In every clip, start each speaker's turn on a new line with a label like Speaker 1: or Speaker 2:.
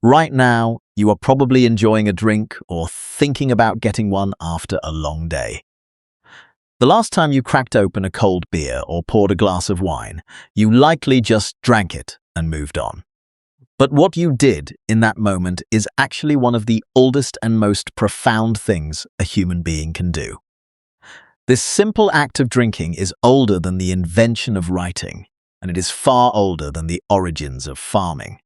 Speaker 1: Right now, you are probably enjoying a drink or thinking about getting one after a long day. The last time you cracked open a cold beer or poured a glass of wine, you likely just drank it and moved on. But what you did in that moment is actually one of the oldest and most profound things a human being can do. This simple act of drinking is older than the invention of writing, and it is far older than the origins of farming.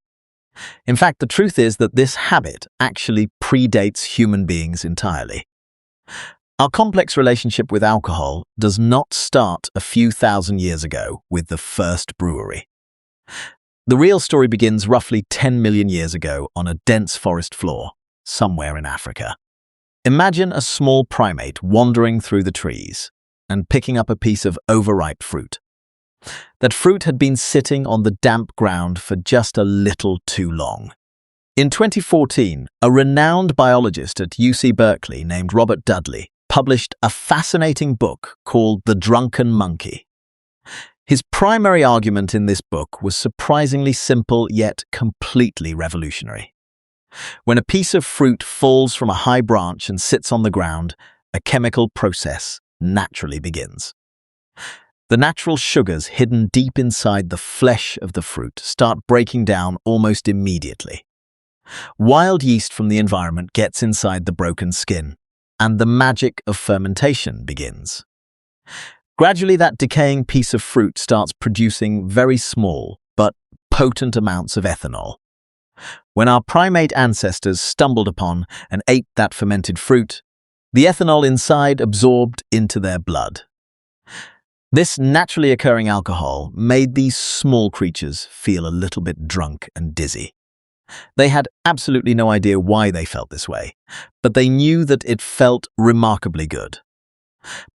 Speaker 1: In fact, the truth is that this habit actually predates human beings entirely. Our complex relationship with alcohol does not start a few thousand years ago with the first brewery. The real story begins roughly 10 million years ago on a dense forest floor, somewhere in Africa. Imagine a small primate wandering through the trees and picking up a piece of overripe fruit. That fruit had been sitting on the damp ground for just a little too long. In 2014, a renowned biologist at UC Berkeley named Robert Dudley published a fascinating book called The Drunken Monkey. His primary argument in this book was surprisingly simple yet completely revolutionary. When a piece of fruit falls from a high branch and sits on the ground, a chemical process naturally begins. The natural sugars hidden deep inside the flesh of the fruit start breaking down almost immediately. Wild yeast from the environment gets inside the broken skin, and the magic of fermentation begins. Gradually, that decaying piece of fruit starts producing very small but potent amounts of ethanol. When our primate ancestors stumbled upon and ate that fermented fruit, the ethanol inside absorbed into their blood. This naturally occurring alcohol made these small creatures feel a little bit drunk and dizzy. They had absolutely no idea why they felt this way, but they knew that it felt remarkably good.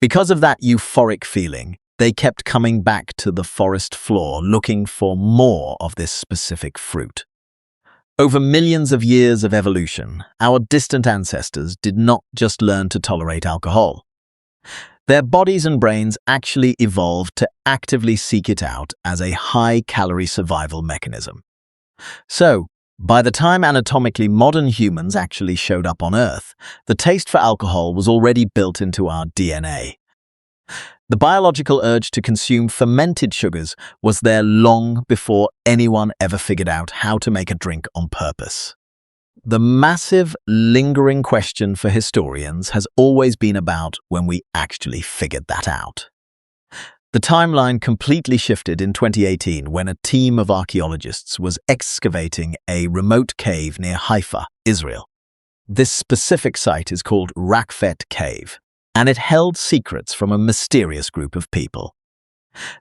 Speaker 1: Because of that euphoric feeling, they kept coming back to the forest floor looking for more of this specific fruit. Over millions of years of evolution, our distant ancestors did not just learn to tolerate alcohol. Their bodies and brains actually evolved to actively seek it out as a high-calorie survival mechanism. So, by the time anatomically modern humans actually showed up on Earth, the taste for alcohol was already built into our DNA. The biological urge to consume fermented sugars was there long before anyone ever figured out how to make a drink on purpose. The massive, lingering question for historians has always been about when we actually figured that out. The timeline completely shifted in 2018 when a team of archaeologists was excavating a remote cave near Haifa, Israel. This specific site is called Raqefet Cave, and it held secrets from a mysterious group of people.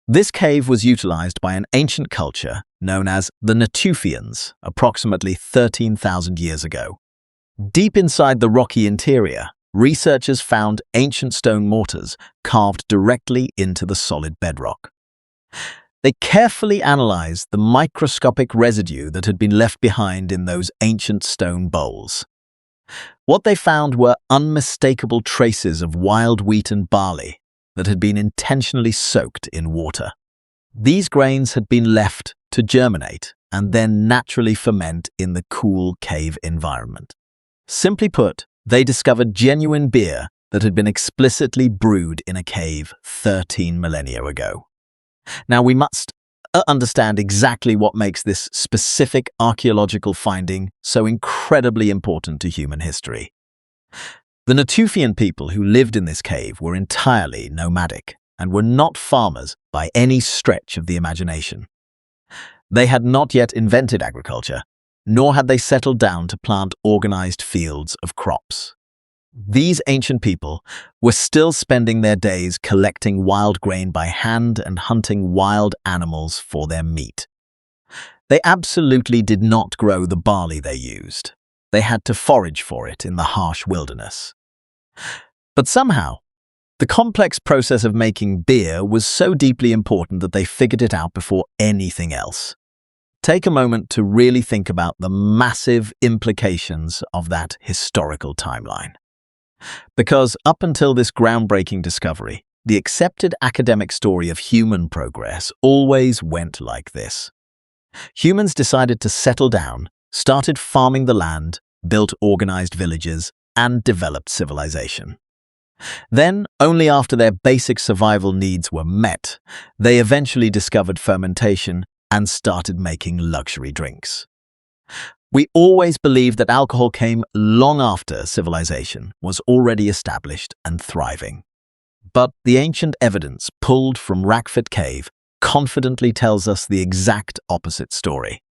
Speaker 1: This cave was utilized by an ancient culture known as the Natufians approximately 13,000 years ago. Deep inside the rocky interior, researchers found ancient stone mortars carved directly into the solid bedrock. They carefully analyzed the microscopic residue that had been left behind in those ancient stone bowls. What they found were unmistakable traces of wild wheat and barley that had been intentionally soaked in water. These grains had been left to germinate and then naturally ferment in the cool cave environment. Simply put, they discovered genuine beer that had been explicitly brewed in a cave 13 millennia ago. Now, we must understand exactly what makes this specific archaeological finding so incredibly important to human history. The Natufian people who lived in this cave were entirely nomadic and were not farmers by any stretch of the imagination. They had not yet invented agriculture, nor had they settled down to plant organized fields of crops. These ancient people were still spending their days collecting wild grain by hand and hunting wild animals for their meat. They absolutely did not grow the barley they used. They had to forage for it in the harsh wilderness. But somehow, the complex process of making beer was so deeply important that they figured it out before anything else. Take a moment to really think about the massive implications of that historical timeline. Because up until this groundbreaking discovery, the accepted academic story of human progress always went like this. Humans decided to settle down, started farming the land, built organized villages, and developed civilization. Then, only after their basic survival needs were met, they eventually discovered fermentation and started making luxury drinks. We always believed that alcohol came long after civilization was already established and thriving. But the ancient evidence pulled from Raqefet Cave confidently tells us the exact opposite story.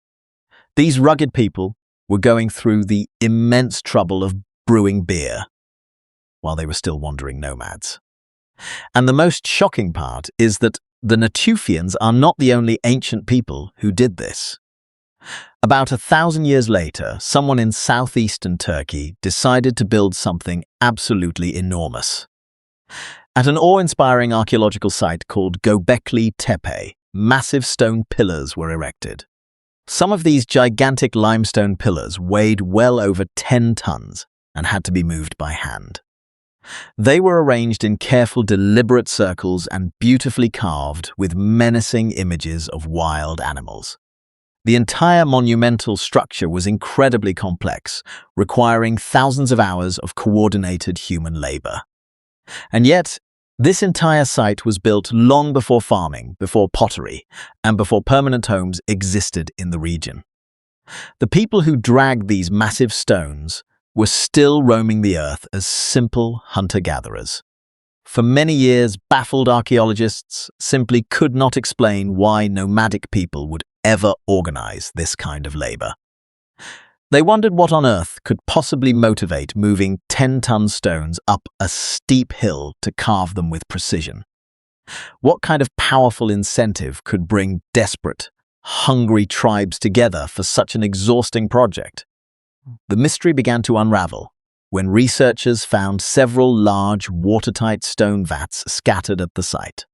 Speaker 1: These rugged people were going through the immense trouble of brewing beer while they were still wandering nomads. And the most shocking part is that the Natufians are not the only ancient people who did this. About 1,000 years later, someone in southeastern Turkey decided to build something absolutely enormous. At an awe-inspiring archaeological site called Göbekli Tepe, massive stone pillars were erected. Some of these gigantic limestone pillars weighed well over 10 tons and had to be moved by hand. They were arranged in careful, deliberate circles and beautifully carved with menacing images of wild animals. The entire monumental structure was incredibly complex, requiring thousands of hours of coordinated human labor. And yet, this entire site was built long before farming, before pottery, and before permanent homes existed in the region. The people who dragged these massive stones were still roaming the earth as simple hunter-gatherers. For many years, baffled archaeologists simply could not explain why nomadic people would ever organize this kind of labor. They wondered what on earth could possibly motivate moving 10-ton stones up a steep hill to carve them with precision. What kind of powerful incentive could bring desperate, hungry tribes together for such an exhausting project? The mystery began to unravel when researchers found several large, watertight stone vats scattered at the site.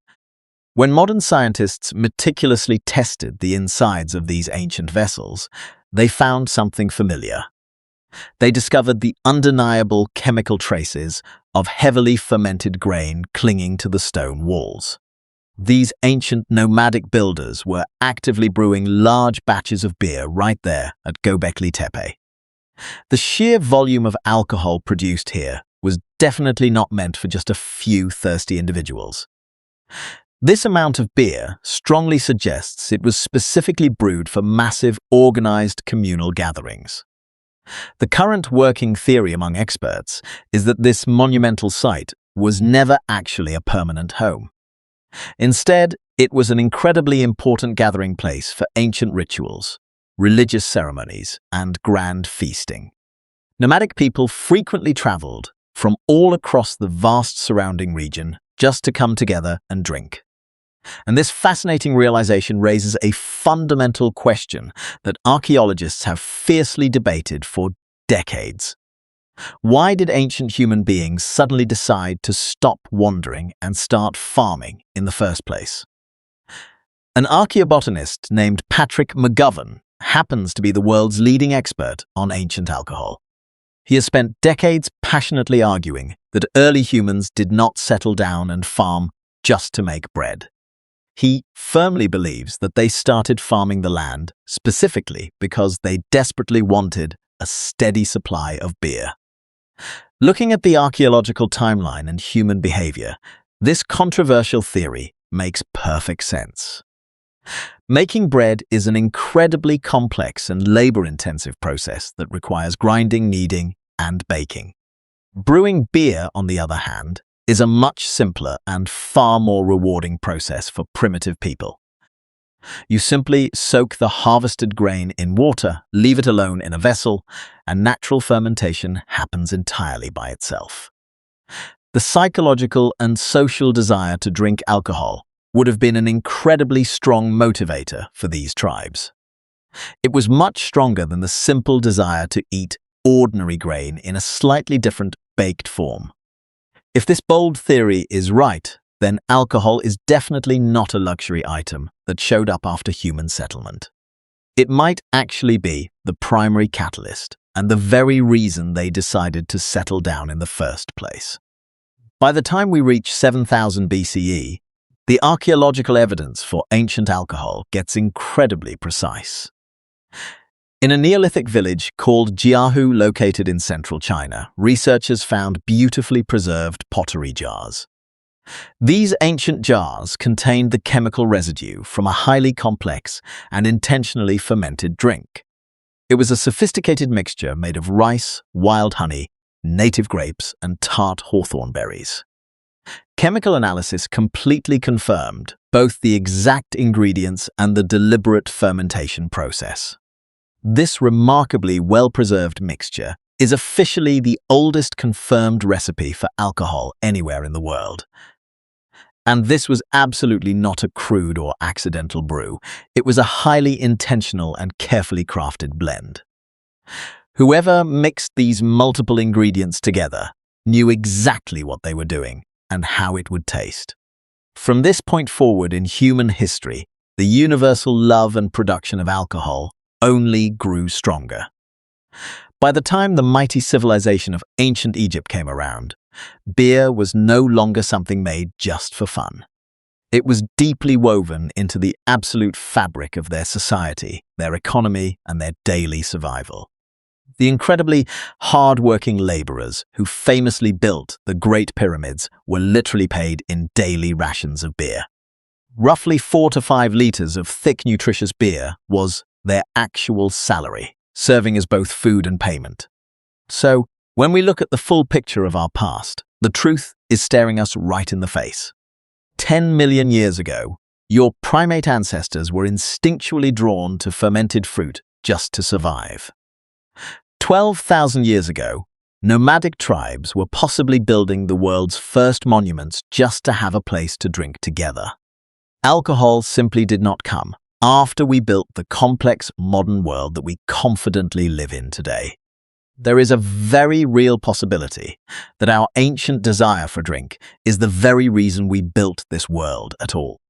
Speaker 1: When modern scientists meticulously tested the insides of these ancient vessels, they found something familiar. They discovered the undeniable chemical traces of heavily fermented grain clinging to the stone walls. These ancient nomadic builders were actively brewing large batches of beer right there at Göbekli Tepe. The sheer volume of alcohol produced here was definitely not meant for just a few thirsty individuals. This amount of beer strongly suggests it was specifically brewed for massive, organized communal gatherings. The current working theory among experts is that this monumental site was never actually a permanent home. Instead, it was an incredibly important gathering place for ancient rituals, religious ceremonies, and grand feasting. Nomadic people frequently traveled from all across the vast surrounding region just to come together and drink. And this fascinating realization raises a fundamental question that archaeologists have fiercely debated for decades. Why did ancient human beings suddenly decide to stop wandering and start farming in the first place? An archaeobotanist named Patrick McGovern happens to be the world's leading expert on ancient alcohol. He has spent decades passionately arguing that early humans did not settle down and farm just to make bread. He firmly believes that they started farming the land specifically because they desperately wanted a steady supply of beer. Looking at the archaeological timeline and human behavior, this controversial theory makes perfect sense. Making bread is an incredibly complex and labor-intensive process that requires grinding, kneading, and baking. Brewing beer, on the other hand, is a much simpler and far more rewarding process for primitive people. You simply soak the harvested grain in water, leave it alone in a vessel, and natural fermentation happens entirely by itself. The psychological and social desire to drink alcohol would have been an incredibly strong motivator for these tribes. It was much stronger than the simple desire to eat ordinary grain in a slightly different baked form. If this bold theory is right, then alcohol is definitely not a luxury item that showed up after human settlement. It might actually be the primary catalyst and the very reason they decided to settle down in the first place. By the time we reach 7000 BCE, the archaeological evidence for ancient alcohol gets incredibly precise. In a Neolithic village called Jiahu, located in central China, researchers found beautifully preserved pottery jars. These ancient jars contained the chemical residue from a highly complex and intentionally fermented drink. It was a sophisticated mixture made of rice, wild honey, native grapes, and tart hawthorn berries. Chemical analysis completely confirmed both the exact ingredients and the deliberate fermentation process. This remarkably well-preserved mixture is officially the oldest confirmed recipe for alcohol anywhere in the world. And this was absolutely not a crude or accidental brew. It was a highly intentional and carefully crafted blend. Whoever mixed these multiple ingredients together knew exactly what they were doing and how it would taste. From this point forward in human history, the universal love and production of alcohol only grew stronger. By the time the mighty civilization of ancient Egypt came around, beer was no longer something made just for fun. It was deeply woven into the absolute fabric of their society, their economy, and their daily survival. The incredibly hard-working laborers who famously built the Great Pyramids were literally paid in daily rations of beer. Roughly 4 to 5 liters of thick, nutritious beer was their actual salary, serving as both food and payment. So, when we look at the full picture of our past, the truth is staring us right in the face. 10 million years ago, your primate ancestors were instinctually drawn to fermented fruit just to survive. 12,000 years ago, nomadic tribes were possibly building the world's first monuments just to have a place to drink together. Alcohol simply did not come after we built the complex modern world that we confidently live in today. There is a very real possibility that our ancient desire for drink is the very reason we built this world at all.